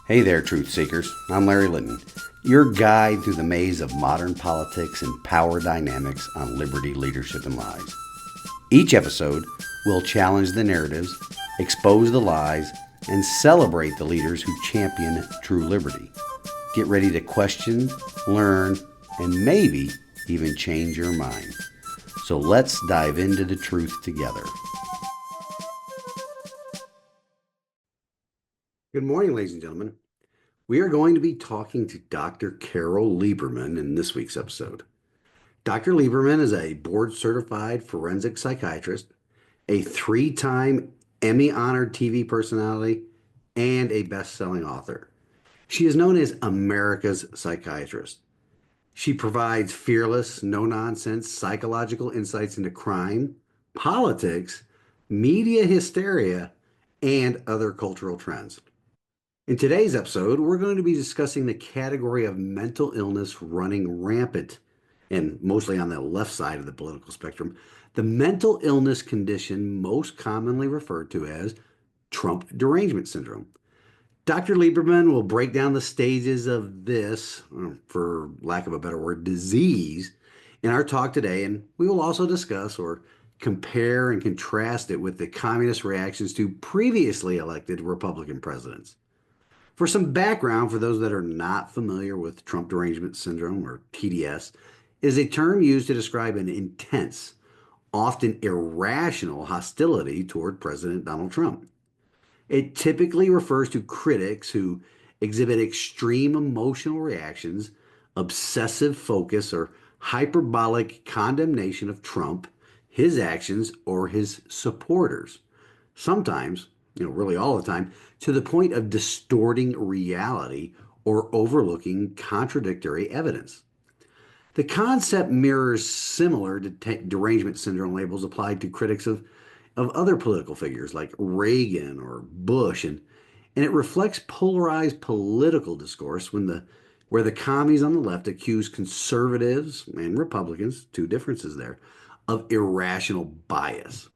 Hey there, truth seekers. I'm Larry Litton, your guide through the maze of modern politics and power dynamics on liberty, leadership, and lies. Each episode will challenge the narratives, expose the lies, and celebrate the leaders who champion true liberty. Get ready to question, learn, and maybe even change your mind. So let's dive into the truth together. Good morning, ladies and gentlemen. We are going to be talking to Dr. Carol Lieberman in this week's episode. Dr. Lieberman is a board certified forensic psychiatrist, a 3-time Emmy honored TV personality, and a best selling author. She is known as America's Psychiatrist. She provides fearless, no nonsense psychological insights into crime, politics, media hysteria, and other cultural trends. In today's episode, we're going to be discussing the category of mental illness running rampant, and mostly on the left side of the political spectrum, the mental illness condition most commonly referred to as Trump derangement syndrome. Dr. Lieberman will break down the stages of this, for lack of a better word, disease in our talk today, and we will also discuss or compare and contrast it with the communist reactions to previously elected Republican presidents. For some background, for those that are not familiar with Trump derangement syndrome, or TDS, is a term used to describe an intense, often irrational hostility toward President Donald Trump. It typically refers to critics who exhibit extreme emotional reactions, obsessive focus, or hyperbolic condemnation of Trump, his actions, or his supporters. Sometimes, really all the time, to the point of distorting reality or overlooking contradictory evidence. The concept mirrors similar derangement syndrome labels applied to critics of other political figures like Reagan or Bush, and it reflects polarized political discourse where the commies on the left accuse conservatives and Republicans, two differences there, of irrational bias.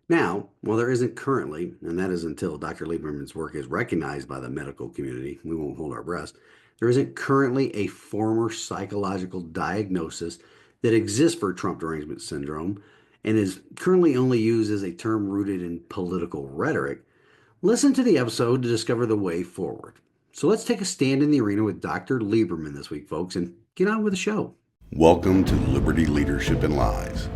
Now, while there isn't currently, and that is until Dr. Lieberman's work is recognized by the medical community, we won't hold our breath, there isn't currently a formal psychological diagnosis that exists for Trump derangement syndrome and is currently only used as a term rooted in political rhetoric. Listen to the episode to discover the way forward. So let's take a stand in the arena with Dr. Lieberman this week, folks, and get on with the show. Welcome to Liberty, Leadership, and Lies,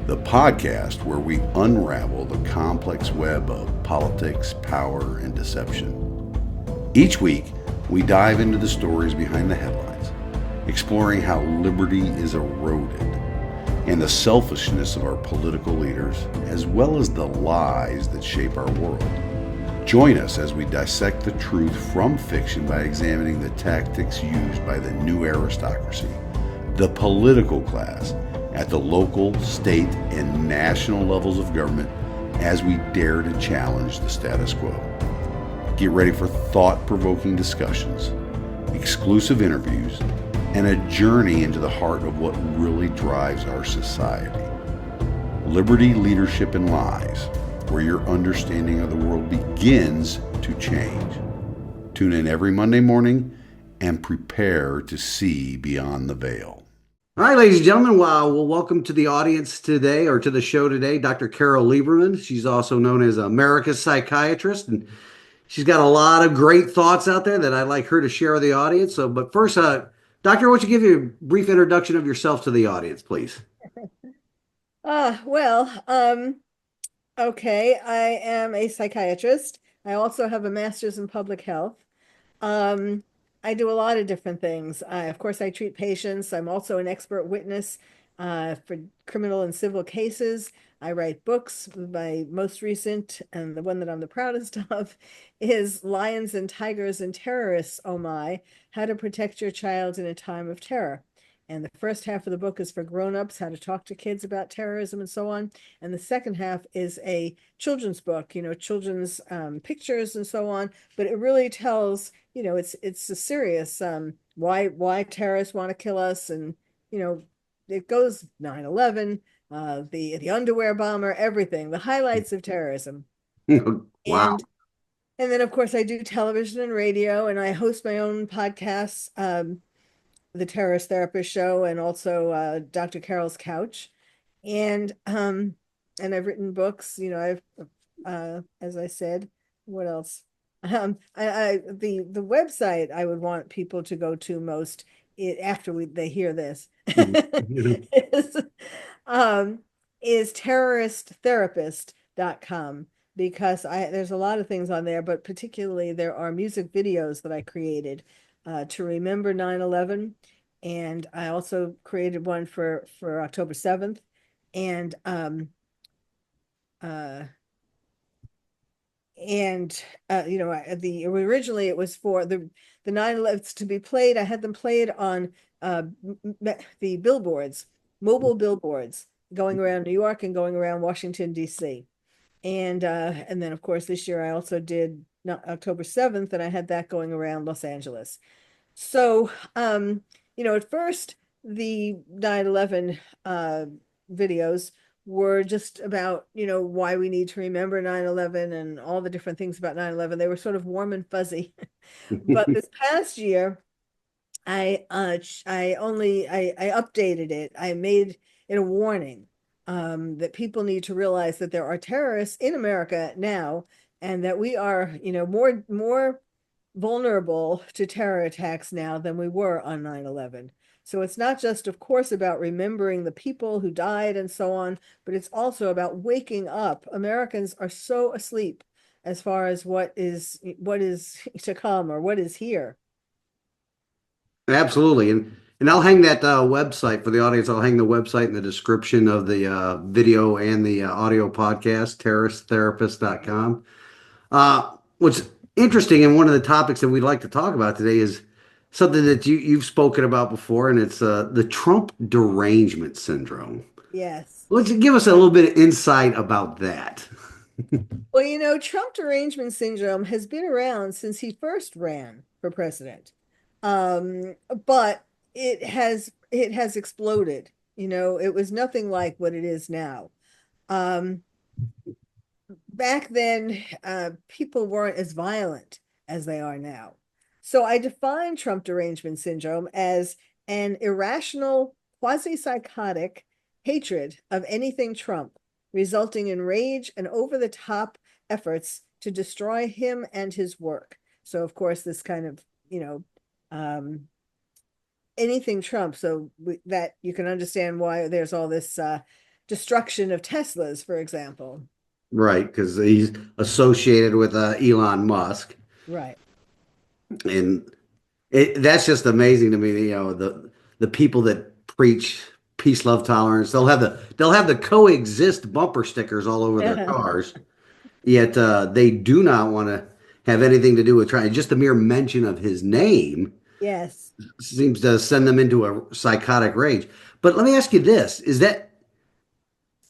the podcast where we unravel the complex web of politics, power, and deception. Each week, we dive into the stories behind the headlines, exploring how liberty is eroded and the selfishness of our political leaders, as well as the lies that shape our world. Join us as we dissect the truth from fiction by examining the tactics used by the new aristocracy, the political class, at the local, state, and national levels of government as we dare to challenge the status quo. Get ready for thought-provoking discussions, exclusive interviews, and a journey into the heart of what really drives our society. Liberty, Leadership, and Lies, where your understanding of the world begins to change. Tune in every Monday morning and prepare to see beyond the veil. All right, ladies and gentlemen, well, welcome to the audience today, or to the show today, Dr. Carol Lieberman. She's also known as America's Psychiatrist, and she's got a lot of great thoughts out there that I'd like her to share with the audience. But first, Doctor, why don't you give you a brief introduction of yourself to the audience, please? Okay, I am a psychiatrist. I also have a master's in public health. Um, I do a lot of different things. Of course, I treat patients. I'm also an expert witness for criminal and civil cases. I write books. My most recent, and the one that I'm the proudest of, is Lions and Tigers and Terrorists, Oh My, How to Protect Your Child in a Time of Terror. And the first half of the book is for grown-ups, how to talk to kids about terrorism and so on. And the second half is a children's book, children's pictures and so on. But it really tells, it's a serious why terrorists want to kill us. And, it goes 9/11, the underwear bomber, everything, the highlights of terrorism. Wow. And And then, of course, I do television and radio, and I host my own podcasts, the Terrorist Therapist Show, and also Dr. Carol's Couch. And and I've written books. I've as I said, what else? The website I would want people to go to most after they hear this Mhm. is um is terroristtherapist.com, because there's a lot of things on there, but particularly there are music videos that I created to remember 9/11, and I also created one for October 7th, and uh the originally it was for the 9/11 to be played. I had them played on the billboards, mobile billboards, going around New York and going around Washington, D.C. And then of course this year I also did October 7th, and I had that going around Los Angeles. So, at first, the 9/11 videos were just about, why we need to remember 9/11 and all the different things about 9/11. They were sort of warm and fuzzy. But this past year, I updated it. I made it a warning that people need to realize that there are terrorists in America now, and that we are, more vulnerable to terror attacks now than we were on 9/11. So it's not just, of course, about remembering the people who died and so on, but it's also about waking up. Americans are so asleep as far as what is to come, or what is here. Absolutely. And I'll hang that website for the audience. I'll hang the website in the description of the video and the audio podcast, terroristtherapist.com. What's interesting, and one of the topics that we'd like to talk about today is something that you've spoken about before, and it's the Trump derangement syndrome. Yes. Let's give us a little bit of insight about that. Well, Trump derangement syndrome has been around since he first ran for president. But it has exploded. It was nothing like what it is now. Um, Back then, people weren't as violent as they are now. So I define Trump derangement syndrome as an irrational, quasi-psychotic hatred of anything Trump, resulting in rage and over-the-top efforts to destroy him and his work. So, of course, this kind of, um, anything Trump, so that you can understand why there's all this destruction of Teslas, for example. Right, because he's associated with Elon Musk, Right. and that's just amazing to me. The people that preach peace, love, tolerance. They'll have the coexist bumper stickers all over their cars. Yet they do not want to have anything to do with trying. Just the mere mention of his name Yes. seems to send them into a psychotic rage. But let me ask you this: is it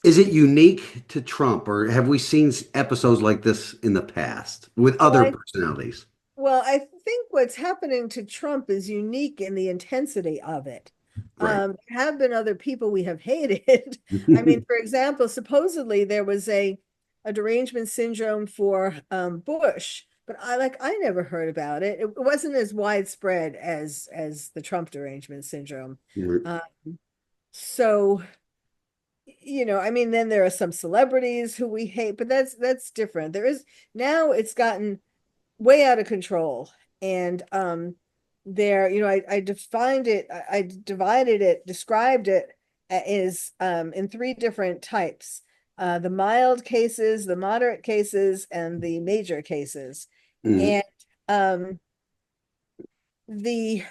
unique to Trump, or have we seen episodes like this in the past with Well, other I personalities? well, I think what's happening to Trump is unique in the intensity of it. Right. There have been other people we have hated. I mean, for example, supposedly there was a derangement syndrome for Bush, but I never heard about it. It wasn't as widespread as the Trump derangement syndrome. Uh, so, I mean, then there are some celebrities who we hate, but that's different. There is Now it's gotten way out of control. And there, I defined it, I divided it, described it as in three different types. The mild cases, the moderate cases, and the major cases. Mhm. And um the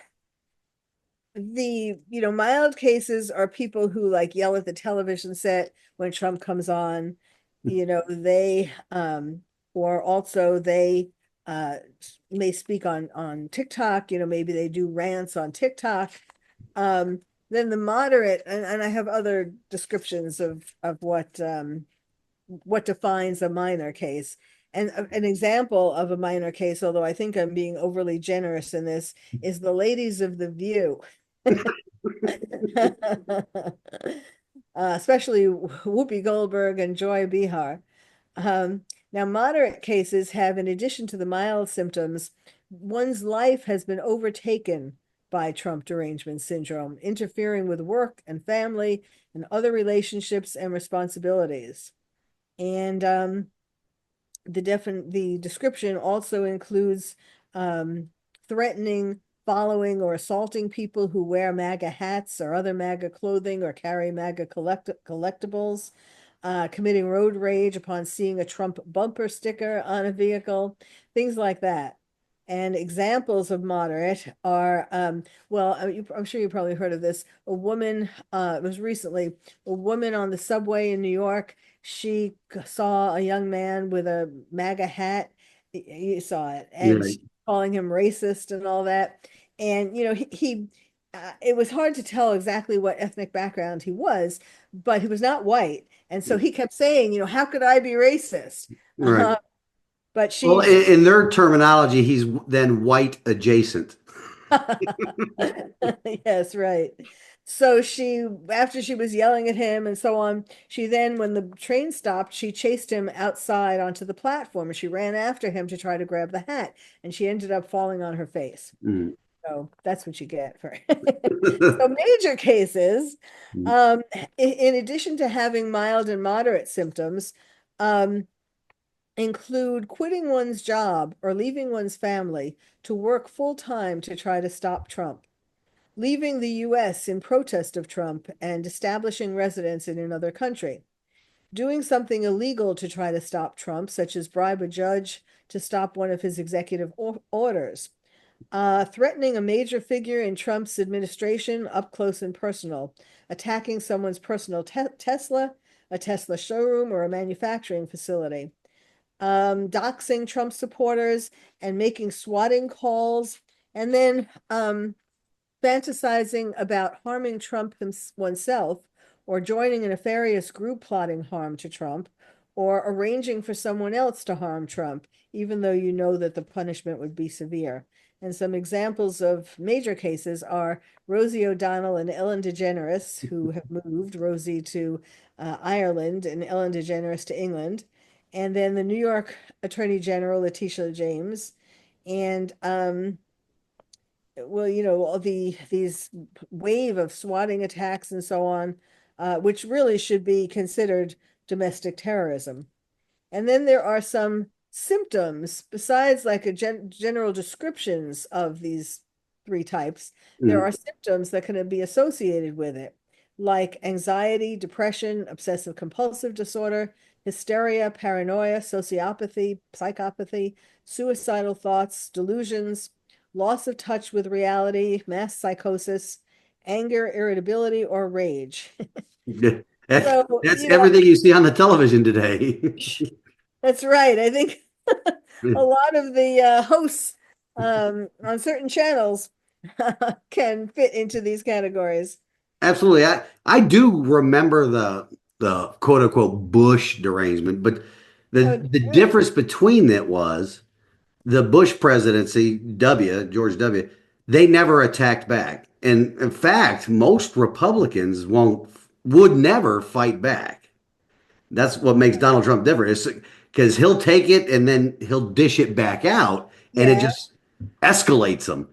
mild cases are people who like yell at the television set when Trump comes on. They or also they uh may speak on TikTok. Maybe they do rants on TikTok. Then the moderate, and I have other descriptions of what defines a minor case. And an example of a minor case, although I think I'm being overly generous in this, is the ladies of The View. Especially Whoopi Goldberg and Joy Behar. Now, moderate cases have, in addition to the mild symptoms, one's life has been overtaken by Trump derangement syndrome, interfering with work and family and other relationships and responsibilities. And the description also includes threatening, following, or assaulting people who wear MAGA hats or other MAGA clothing or carry MAGA collectibles, committing road rage upon seeing a Trump bumper sticker on a vehicle, things like that. And examples of moderate are, well, I'm sure you probably heard of this. A woman, it was recently, a woman on the subway in New York. She saw a young man with a MAGA hat. You saw it, and Right. she calling him racist and all that. And it was hard to tell exactly what ethnic background he was, but he was not white. And so he kept saying, how could I be racist? Right. But Well, she in their terminology, he's then white adjacent. Yes, right. So after she was yelling at him and so on, she then, when the train stopped, she chased him outside onto the platform and she ran after him to try to grab the hat, and she ended up falling on her face. Mm. So that's what you get for. So major cases, in addition to having mild and moderate symptoms, um, include quitting one's job or leaving one's family to work full time to try to stop Trump, leaving the US in protest of Trump and establishing residence in another country, doing something illegal to try to stop Trump, such as bribe a judge to stop one of his executive orders, threatening a major figure in Trump's administration up close and personal, attacking someone's personal Tesla, a Tesla showroom, or a manufacturing facility, doxing Trump supporters and making swatting calls, and then fantasizing about harming Trump oneself, or joining a nefarious group plotting harm to Trump, or arranging for someone else to harm Trump, even though you know that the punishment would be severe. And some examples of major cases are Rosie O'Donnell and Ellen DeGeneres, who have moved, Rosie to Ireland and Ellen DeGeneres to England. And then the New York Attorney General, Letitia James. And well, all these wave of swatting attacks and so on, which really should be considered domestic terrorism. And then there are some symptoms besides like a general descriptions of these three types. There Mm. are symptoms that can be associated with it, like anxiety, depression, obsessive compulsive disorder, hysteria, paranoia, sociopathy, psychopathy, suicidal thoughts, delusions, loss of touch with reality, mass psychosis, anger, irritability, or rage. So, That's everything you see on the television today. that's right. I think a lot of the hosts on certain channels can fit into these categories. Absolutely. I do remember the quote unquote Bush derangement, but Oh, the really? difference between that was the Bush presidency, George W., they never attacked back. And in fact, most Republicans would never fight back. That's what makes Donald Trump different. Is because he'll take it and then he'll dish it back out, and it Yeah. just escalates them.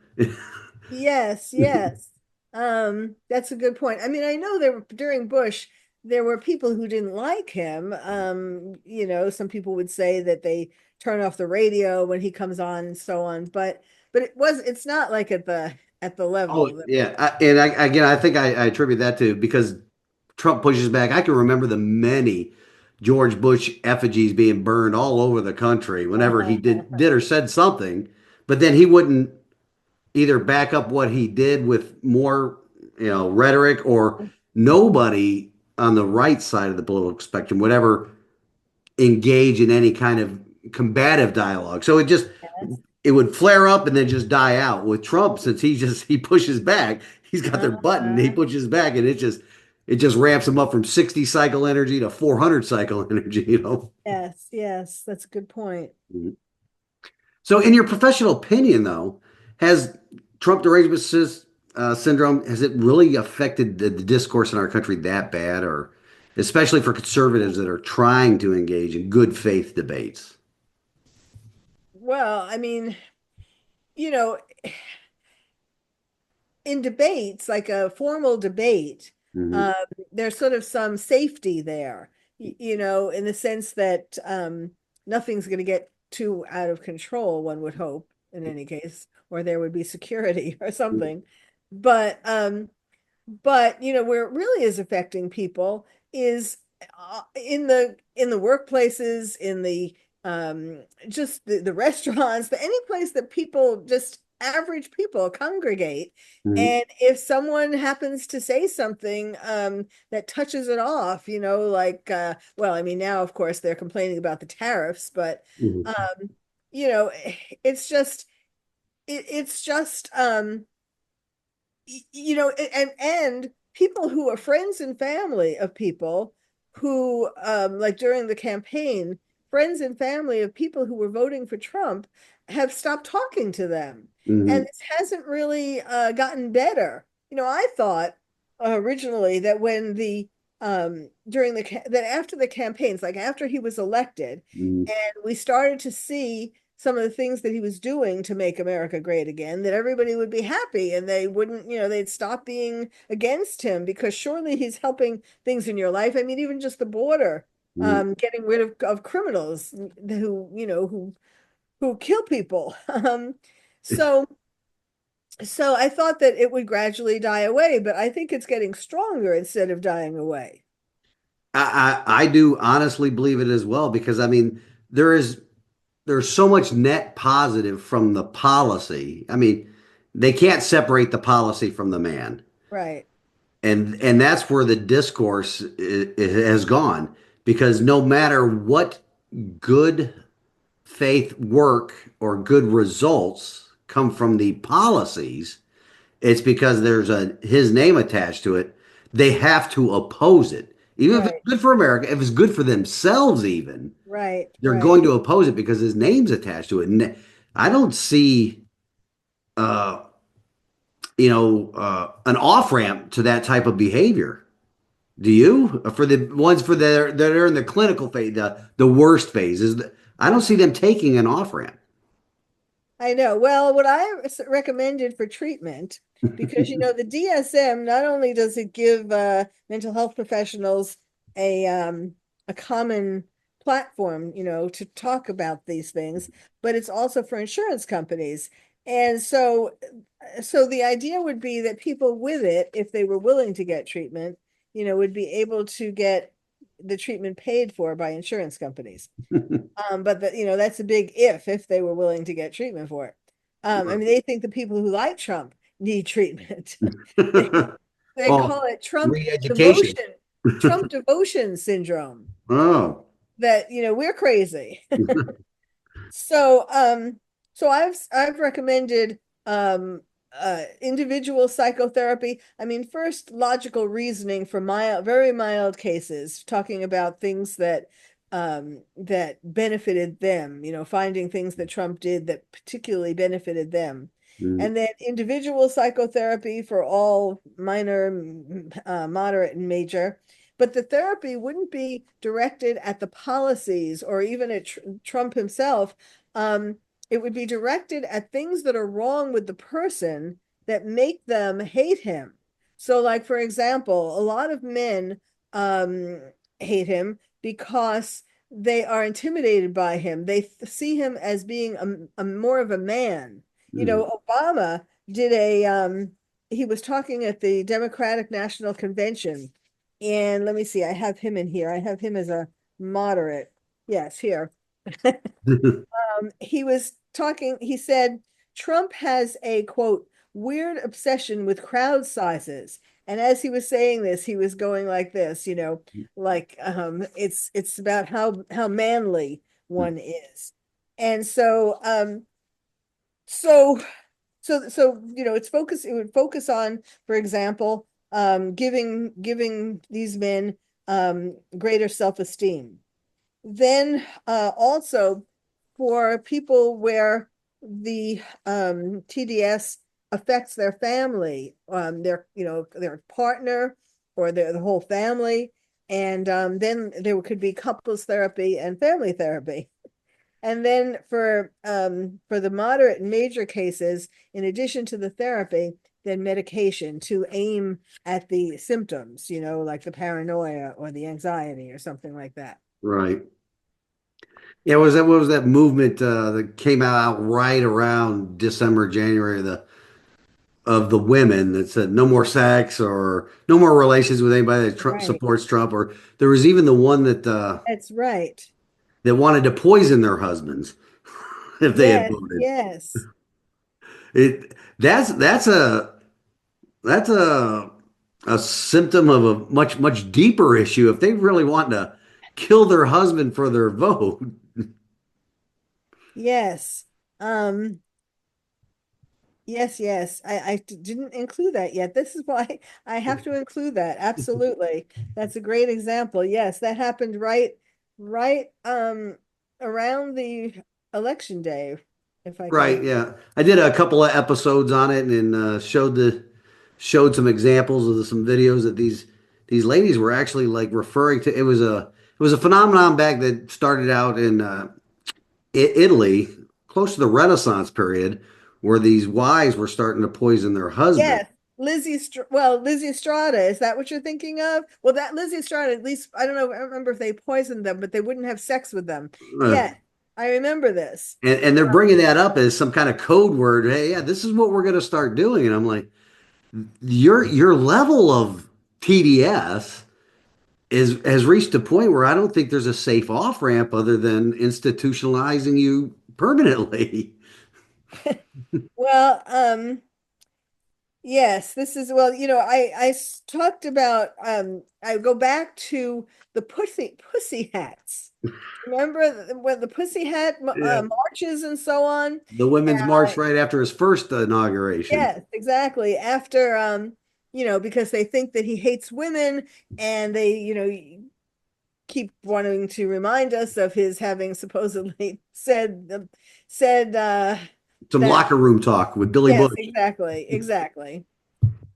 Yes, yes. That's a good point. I mean, I know there were during Bush, there were people who didn't like him. Some people would say that they turn off the radio when he comes on and so on, but it's not like at the Oh level that, yeah, again, I think I attribute that to because Trump pushes back. I can remember the many George Bush effigies being burned all over the country whenever he did or said something, but then he wouldn't either back up what he did with more, rhetoric, or nobody on the right side of the political spectrum would ever engage in any kind of combative dialogue. So it would flare up and then just die out. With Trump, since he pushes back, he's got their button, he uh, pushes back, and it just ramps him up from 60 cycle energy to 400 cycle energy. yes, yes, that's a good point. Mhm. So, in your professional opinion, though, has Trump derangement syndrome has it really affected the discourse in our country that bad, or especially for conservatives that are trying to engage in good faith debates. Well, I mean, you know, in debates, like a formal debate, Hmm. um, there's sort of some safety there, in the sense that nothing's going to get too out of control, one would hope, in any case, or there would be security or something. But where it really is affecting people is in the workplaces, in the just the restaurants, any place that people, just average people, congregate. Hmm. And if someone happens to say something that touches it off, like well, I mean, now of course they're complaining about the tariffs, but Hmm. um, you know, it's just it's just and people who are friends and family of people who like during the campaign, friends and family of people who were voting for Trump have stopped talking to them. And Hmm. this hasn't really gotten better. I thought originally that when the during that after the campaigns, like after he was elected, Hmm. and we started to see some of the things that he was doing to make America great again, that everybody would be happy and they wouldn't, they'd stop being against him, because surely he's helping things in your life. I mean, even just the border, Hmm. getting rid of criminals who kill people. So so I thought that it would gradually die away, but I think it's getting stronger instead of dying away. I do honestly believe it as well because I mean there's so much net positive from the policy. I mean, they can't separate the policy from the man. Right, And that's where the discourse has gone because no matter what good faith work or good results come from the policies, it's because there's a his name attached to it. They have to oppose it. Even if it's right, good for America, if it's good for themselves even, right, they're right. going to oppose it because his name's attached to it. And I don't see uh an off ramp to that type of behavior. Do you? For the ones for that are in the clinical phase, the worst phase is I don't see them taking an off ramp. I know. Well, what I recommended for treatment, because the DSM, not only does it give mental health professionals a common platform, to talk about these things, but it's also for insurance companies. And so the idea would be that people with it, if they were willing to get treatment, would be able to get the treatment paid for by insurance companies. But that's a big if they were willing to get treatment for it. I mean, they think the people who like Trump need treatment. They they Oh, call it re-education. Trump devotion syndrome. Oh. That we're crazy. So, I've recommended individual psychotherapy. I mean, first logical reasoning for mild, very mild cases, talking about things that benefited them. Finding things that Trump did that particularly benefited them. Mm. And then individual psychotherapy for all minor, moderate, and major. But the therapy wouldn't be directed at the policies or even at Trump himself. Um, it would be directed at things that are wrong with the person that make them hate him. So, like, for example, a lot of men um, hate him because they are intimidated by him. They see him as being a more of a man. Mm. Obama did he was talking at the Democratic National Convention. And let me see, I have him in here. I have him as a moderate. Yes, here. He was talking, he said, Trump has a quote, weird obsession with crowd sizes. And as he was saying this, he was going like this, like it's about how manly one is. And so it would focus on, for example, giving these men greater self-esteem. Then also for people where the TDS affects their family, their partner or the whole family, And then there could be couples therapy and family therapy. And then for the moderate and major cases, in addition to the therapy, then medication to aim at the symptoms, like the paranoia or the anxiety or something like that. Right. Yeah, was that what was that movement that came out right around December, January, of the women that said no more sex or no more relations with anybody that Right. supports Trump, or there was even the one That's right. that wanted to poison their husbands if they had Yes, voted. yes, That's a symptom of a much deeper issue. If they really want to kill their husband for their vote, yes. Um, yes, yes. Didn't include that yet. This is why I have to include that. Absolutely. That's a great example. Yes, that happened right around the election day, if I can right? remember. Yeah, I did a couple of episodes on it and showed some examples of some videos that these ladies were actually like referring to. It was a phenomenon back that started out in Italy, close to the Renaissance period, where these wives were starting to poison their husband. Yes, Lizzie Estrada, is that what you're thinking of? Well, that Lizzie Estrada, at least I don't know, I don't remember if they poisoned them, but they wouldn't have sex with them. Uh, Yeah, I remember this. and they're bringing that up as some kind of code word. Hey, yeah, this is what we're going to start doing. And I'm like, your level of TDS is has reached a point where I don't think there's a safe off ramp other than institutionalizing you permanently. Well, yes, this is well, talked about I go back to the pussy hats. Remember when the pussy hat Yeah. marches and so on? The Women's March right after his first inauguration. Yes, exactly. After because they think that he hates women and they, keep wanting to remind us of his having supposedly said Some that locker room talk with Billy yes, Bush. exactly, exactly.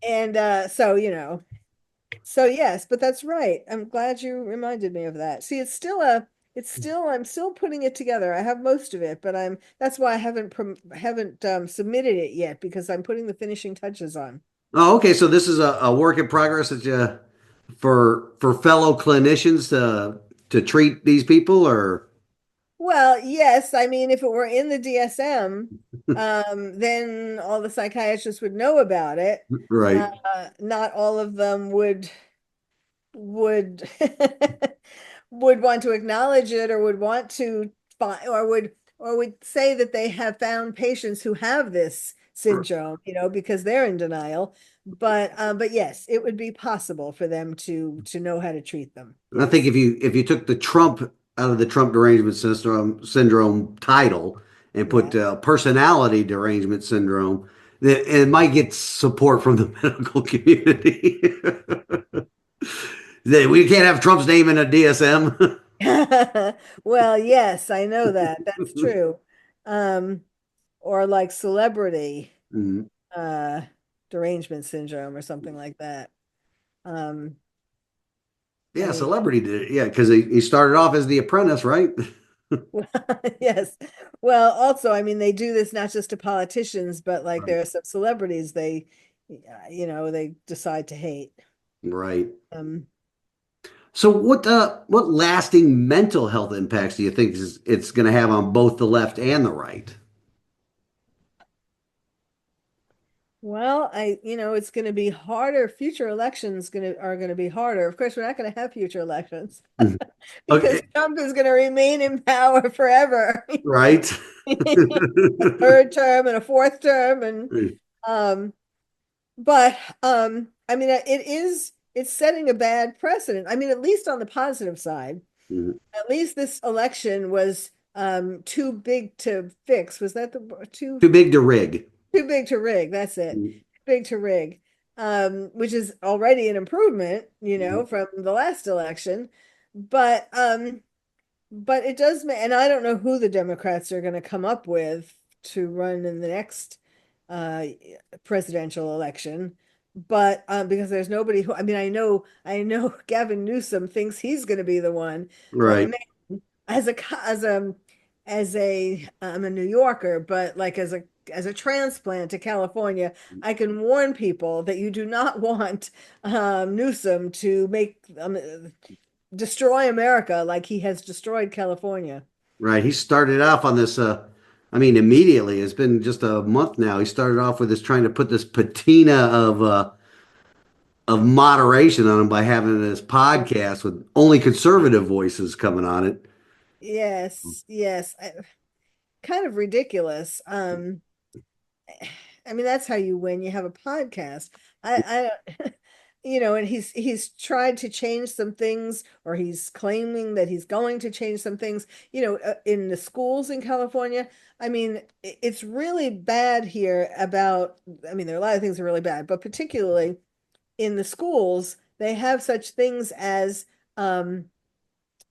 And so yes, but that's right. I'm glad you reminded me of that. See, I'm still putting it together. I have most of it, but that's why I haven't submitted it yet because I'm putting the finishing touches on. Oh, okay. So this is a work in progress that you for fellow clinicians to treat these people, or Well, yes, I mean, if it were in the DSM, then all the psychiatrists would know about it. right? Not all of them would would want to acknowledge it or would want to find or would say that they have found patients who have this syndrome, because they're in denial. But yes, it would be possible for them to know how to treat them. I think Yes. if you took the Trump out of the Trump derangement syndrome title and Yeah. put personality derangement syndrome, it might get support from the medical community. We can't have Trump's name in a DSM. Well, yes, I know that. That's true. Um, or like celebrity Mhm. uh derangement syndrome or something like that. Um, I Yeah, mean, celebrity did. Yeah, because he started off as the apprentice, right? yes. Well, also, I mean, they do this not just to politicians, but like Right. there are some celebrities they decide to hate. Right. Um, So what lasting mental health impacts do you think it's going to have on both the left and the right? well, it's going to be harder. Future elections are going to be harder. Of course, we're not going to have future elections Mhm. because Okay, Trump is going to remain in power forever. right. A third term and a fourth term um but I mean it's setting a bad precedent. I mean, at least on the positive side, Mhm. at least this election was too big to fix. Was that the Too big to rig. too big to rig? That's it. Mhm. Big to rig. Which is already an improvement, Mhm. from the last election. But it does and I don't know who the Democrats are going to come up with to run in the next uh presidential election. but because there's nobody who, I mean, I know Gavin Newsom thinks he's going to be the one, but Right. man, as a I'm a New Yorker, but like as a transplant to California, I can warn people that you do not want Newsom to make destroy America like he has destroyed California. Right. He started off on this, I mean, immediately. It's been just a month now. He started off with this trying to put this patina of moderation on him by having this podcast with only conservative voices coming on it. Yes, yes. Kind of ridiculous. I mean, that's how you win. You have a podcast. And he's tried to change some things, or he's claiming that he's going to change some things, in the schools in California. I mean, it's really bad here about, I mean, there are a lot of things that are really bad, but particularly in the schools, they have such things as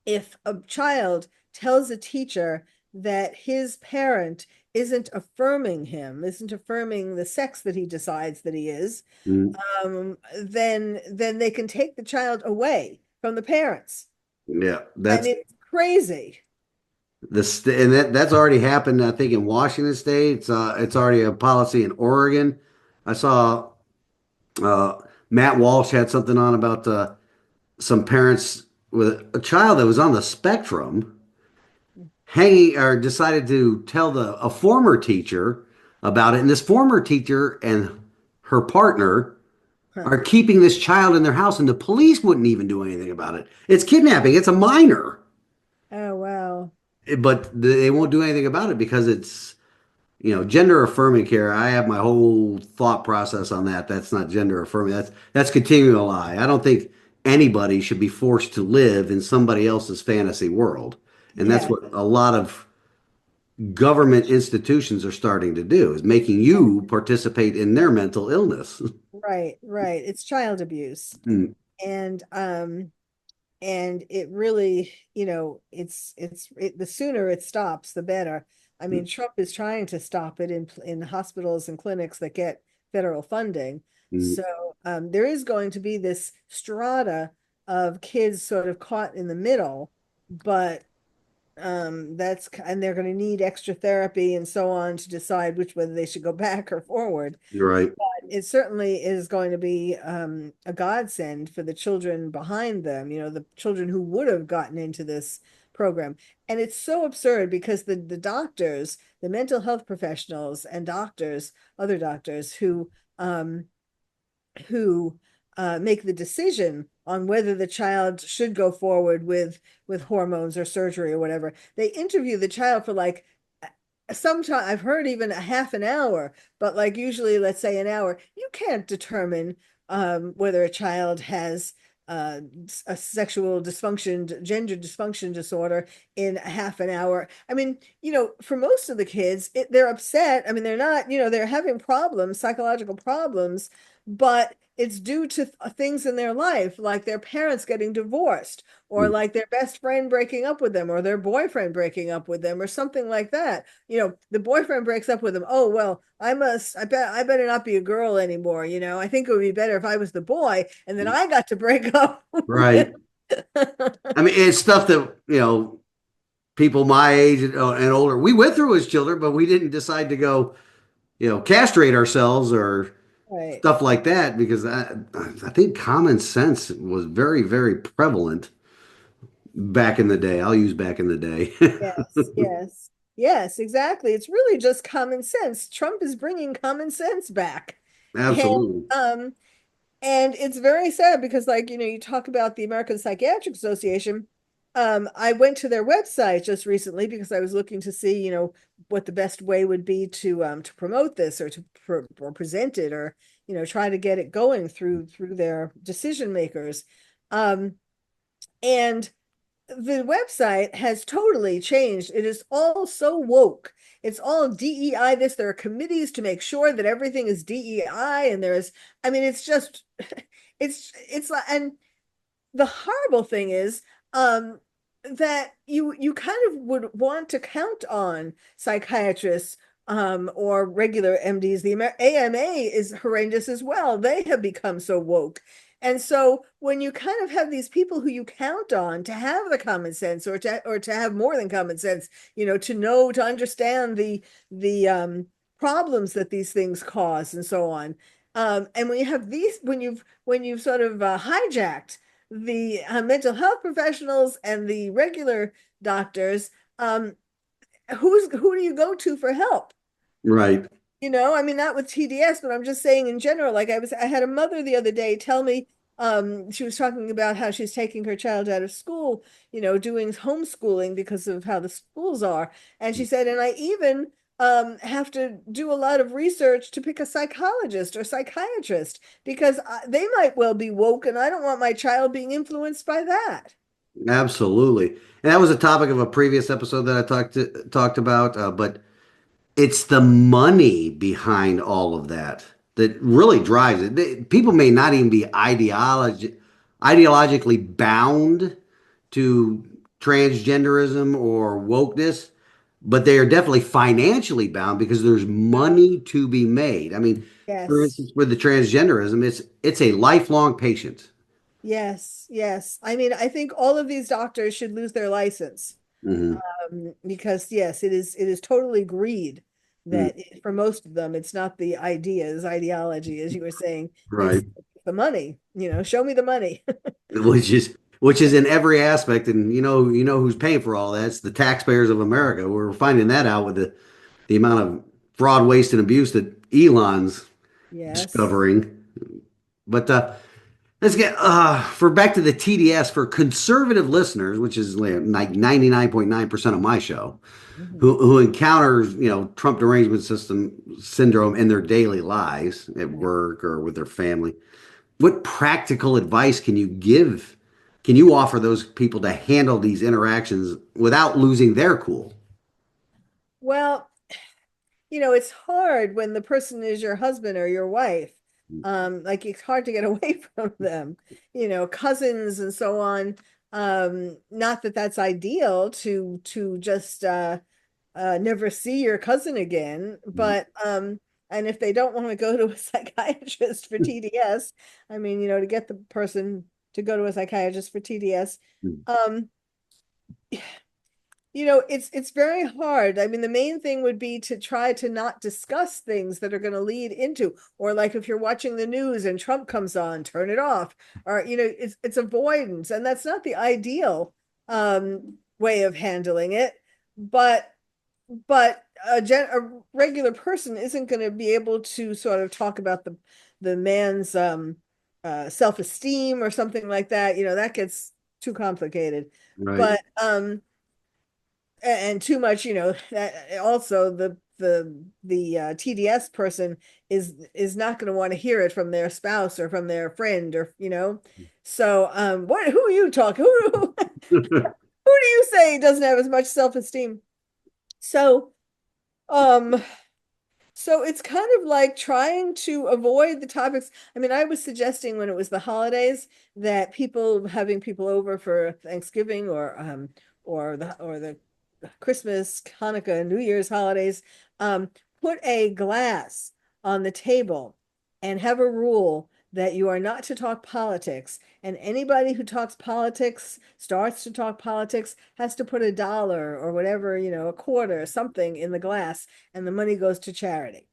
if a child tells a teacher that his parent isn't affirming the sex that he decides that he is, Mm, then they can take the child away from the parents. yeah, I that's mean, it's crazy. this, and that's already happened. I think in Washington State, it's already a policy in Oregon. I saw uh, Matt Walsh had something on about some parents with a child that was on the spectrum hanging or decided to tell a former teacher about it, and this former teacher and her partner Huh. are keeping this child in their house, and the police wouldn't even do anything about it. It's kidnapping. It's a minor, Oh, wow. but they won't do anything about it because it's gender affirming care. I have my whole thought process on that. That's not gender affirming. That's continuing a lie. I don't think anybody should be forced to live in somebody else's fantasy world, and that's Yeah, what a lot of government institutions are starting to do is making you participate in their mental illness. right, right. It's child abuse. Mm, And it really, the sooner it stops, the better. I mean, Trump is trying to stop it in hospitals and clinics that get federal funding. mm, So there is going to be this strata of kids sort of caught in the middle, but and they're going to need extra therapy and so on to decide which whether they should go back or forward. you're right. It certainly is going to be a godsend for the children behind them, the children who would have gotten into this program. And it's so absurd because the doctors, the mental health professionals and doctors, other doctors who make the decision on whether the child should go forward with hormones or surgery or whatever. They interview the child for like sometimes I've heard even a half an hour, but like usually, let's say an hour. You can't determine whether a child has a sexual dysfunction, gender dysfunction disorder in a half an hour. I mean, for most of the kids, they're upset. I mean, they're not, they're having problems, psychological problems, but it's due to things in their life, like their parents getting divorced, or Mm, like their best friend breaking up with them, or their boyfriend breaking up with them, or something like that. The boyfriend breaks up with them. Oh, well, I better not be a girl anymore. I think it would be better if I was the boy, and then I got to break up with. right. I mean, it's stuff that people my age and older we went through as children, but we didn't decide to go castrate ourselves or Right. stuff like that because I think common sense was very, very prevalent back in the day. I'll use back in the day. Yes, yes, yes, exactly. It's really just common sense. Trump is bringing common sense back. And Absolutely. um, and it's very sad because, like, you talk about the American Psychiatric Association. I went to their website just recently because I was looking to see, what the best way would be to promote this or or present it, or, try to get it going through their decision makers. Um, and the website has totally changed. It is all so woke. It's all DEI this. There are committees to make sure that everything is DEI, and I mean, it's just, it's like, and the horrible thing is, that you kind of would want to count on psychiatrists or regular MDs. The AMA is horrendous as well. They have become so woke. And so when you kind of have these people who you count on to have the common sense, or to have more than common sense, to know, to understand the problems that these things cause and so on. And when you have these, when you've sort of hijacked the mental health professionals and the regular doctors, who do you go to for help? Right. I mean, not with TDS, but I'm just saying in general. Like I had a mother the other day tell me, she was talking about how she's taking her child out of school, doing homeschooling because of how the schools are. And she said, and I even have to do a lot of research to pick a psychologist or psychiatrist because they might well be woke, and I don't want my child being influenced by that. Absolutely. And that was a topic of a previous episode that I talked about, but it's the money behind all of that that really drives it. People may not even be ideologically bound to transgenderism or wokeness, but they are definitely financially bound because there's money to be made. I mean, for Yes. instance, with the transgenderism, it's a lifelong patient. Yes, yes. I mean, I think all of these doctors should lose their license, Hmm. because yes, it is totally greed that for most of them, it's not the ideas, ideology, as you were saying, it's Right. the money, show me the money. Which is in every aspect, and you know who's paying for all that? It's the taxpayers of America. We're finding that out with the amount of fraud, waste, and abuse that Elon's Yes. discovering. But let's get for back to the TDS for conservative listeners, which is like 99.9% of my show, Mhm. who encounters Trump derangement system syndrome in their daily lives at Right. work or with their family. What practical advice can you offer those people to handle these interactions without losing their cool? Well, it's hard when the person is your husband or your wife. Like it's hard to get away from them, cousins and so on. Not that that's ideal to just never see your cousin again, but and if they don't want to go to a psychiatrist for TDS, I mean, to get the person to go to a psychiatrist for TDS, um, it's very hard. I mean, the main thing would be to try to not discuss things that are going to lead into, or like if you're watching the news and Trump comes on, turn it off. Or, it's avoidance, and that's not the ideal way of handling it. But a regular person isn't going to be able to sort of talk about the man's self-esteem or something like that. That gets too complicated. Right. But and too much, that also the TDS person is not going to want to hear it from their spouse or from their friend, or so who are you talking, who do you say doesn't have as much self-esteem? So um so it's kind of like trying to avoid the topics. I mean, I was suggesting when it was the holidays that people having people over for Thanksgiving, or the Christmas, Hanukkah, and New Year's holidays, um, put a glass on the table and have a rule that you are not to talk politics. And anybody who talks politics, starts to talk politics, has to put $1 or whatever, a quarter, something in the glass, and the money goes to charity.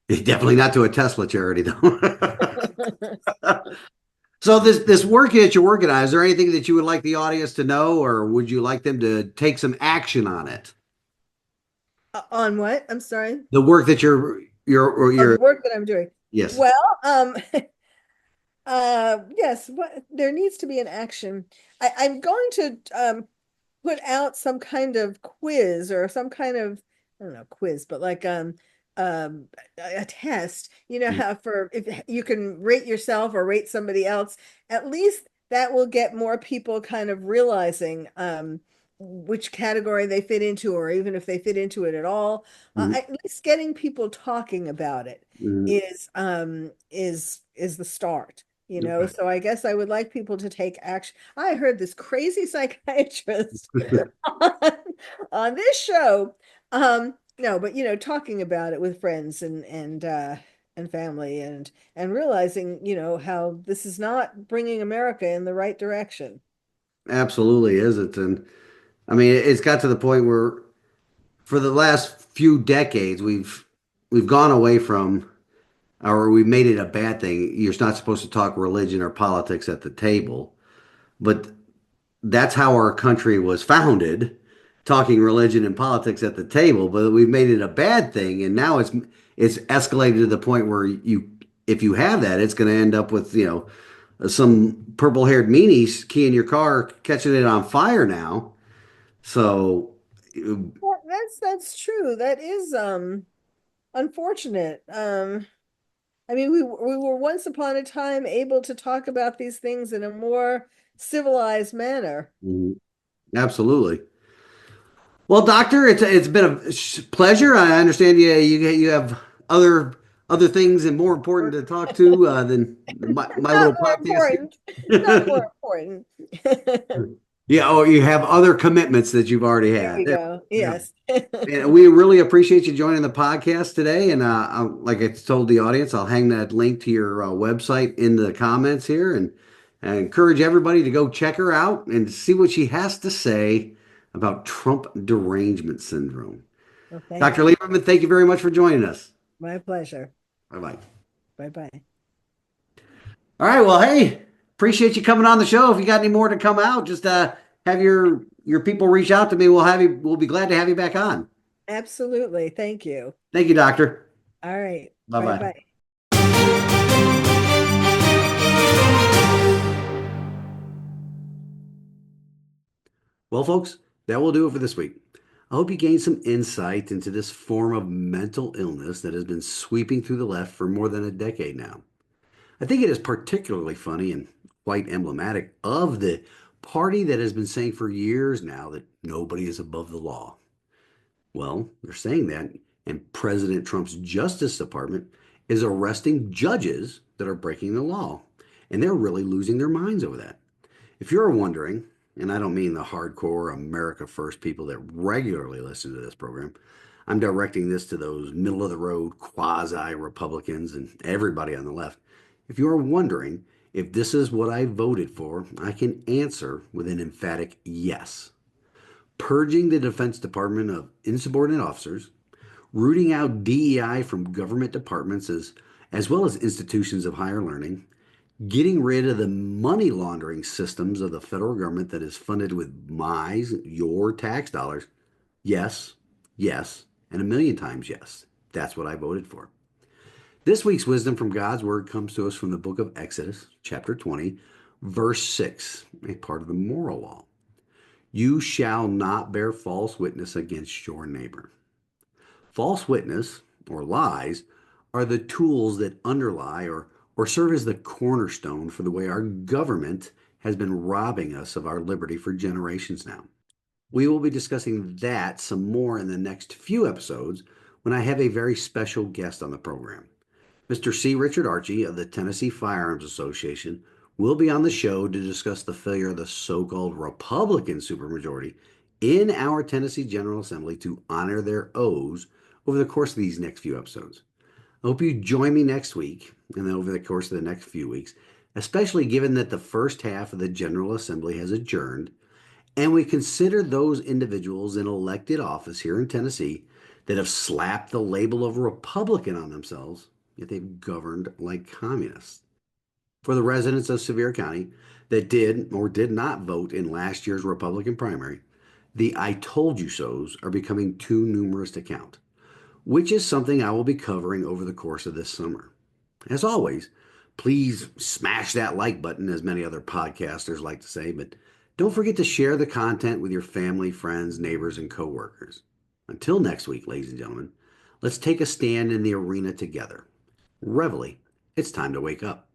Definitely not to a Tesla charity though. So this work that you're working on, is there anything that you would like the audience to know, or would you like them to take some action on it? On what? I'm sorry. The work that you're or Oh, the you're work that I'm doing. yes. Well, yes, what there needs to be an action. I'm going to put out some kind of quiz, or some kind of, I don't know, quiz, but like um a test, how for if you can rate yourself or rate somebody else, at least that will get more people kind of realizing which category they fit into, or even if they fit into it at all. Mhm. At least getting people talking about it Mhm. is the start. Okay. So I guess I would like people to take action. I heard this crazy psychiatrist on, on this show, No, but talking about it with friends and family and realizing, how this is not bringing America in the right direction. Absolutely isn't. And I mean, it's got to the point where for the last few decades, we've gone away from, or we made it a bad thing. You're not supposed to talk religion or politics at the table, but that's how our country was founded, talking religion and politics at the table. But we've made it a bad thing, and now it's escalated to the point where if you have that, it's going to end up with some purple-haired meanies keying your car, catching it on fire now. So, Well, that's true. That is unfortunate. I mean, we were once upon a time able to talk about these things in a more civilized manner. mhm, absolutely. Well, doctor, it's been a pleasure. I understand you have other things and more important Or to talk to than my not little more podcast important. Not here. more important. Yeah, oh, you have other commitments that you've already There had. we go. Yeah. Yes. And we really appreciate you joining the podcast today. And like I told the audience, I'll hang that link to your website in the comments here, and I encourage everybody to go check her out and see what she has to say about Trump derangement syndrome. Well, thank Dr. you. Lieberman, thank you very much for joining us. My pleasure. Bye bye. Bye bye. All right. Well, hey, appreciate you coming on the show. If you got any more to come out, just have your people reach out to me. We'll be glad to have you back on. Absolutely. Thank you. Thank you, doctor. All right. Bye Bye bye. bye. Well, folks, that will do it for this week. I hope you gained some insight into this form of mental illness that has been sweeping through the left for more than a decade now. I think it is particularly funny and quite emblematic of the party that has been saying for years now that nobody is above the law. Well, they're saying that, and President Trump's Justice Department is arresting judges that are breaking the law, and they're really losing their minds over that. If you're wondering, and I don't mean the hardcore America First people that regularly listen to this program, I'm directing this to those middle of the road quasi Republicans and everybody on the left. If you are wondering if this is what I voted for, I can answer with an emphatic yes. Purging the Defense Department of insubordinate officers, rooting out DEI from government departments as well as institutions of higher learning, getting rid of the money laundering systems of the federal government that is funded with your tax dollars. Yes, yes, and a million times yes. That's what I voted for. This week's wisdom from God's Word comes to us from the book of Exodus, chapter 20, verse 6, a part of the moral law. You shall not bear false witness against your neighbor. False witness, or lies, are the tools that underlie or serve as the cornerstone for the way our government has been robbing us of our liberty for generations now. We will be discussing that some more in the next few episodes when I have a very special guest on the program. Mr. C. Richard Archie of the Tennessee Firearms Association will be on the show to discuss the failure of the so-called Republican supermajority in our Tennessee General Assembly to honor their oaths over the course of these next few episodes. I hope you join me next week and then over the course of the next few weeks, especially given that the first half of the General Assembly has adjourned and we consider those individuals in elected office here in Tennessee that have slapped the label of Republican on themselves, yet they've governed like communists. For the residents of Sevier County that did or did not vote in last year's Republican primary, the I told you so's are becoming too numerous to count, which is something I will be covering over the course of this summer. As always, please smash that like button, as many other podcasters like to say, but don't forget to share the content with your family, friends, neighbors, and coworkers. Until next week, ladies and gentlemen, let's take a stand in the arena together. Reveille, it's time to wake up.